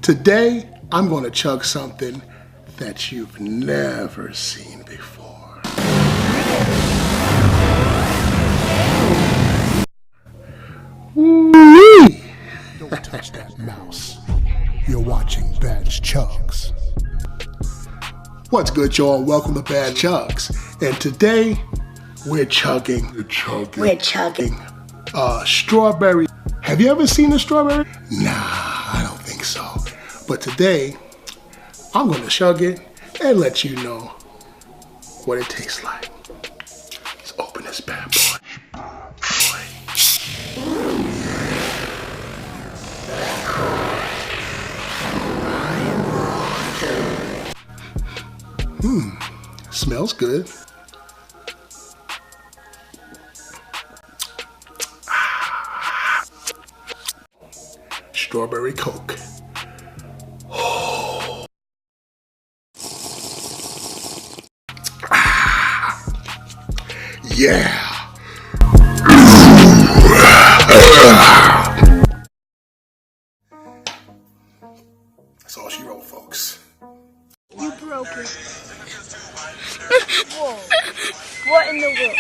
Today, I'm going to chug something that you've never seen before. Woo-wee! Don't touch that mouse. You're watching Badchugs. What's good, y'all? Welcome to Badchugs. And today, we're chugging. Strawberry. Have you ever seen a strawberry? Nah, I don't think so. But today, I'm gonna chug it and let you know what it tastes like. Let's open this bad boy. Smells good. Strawberry Coke. Oh. Yeah. That's all she wrote, folks. You broke it. Whoa. What in the world?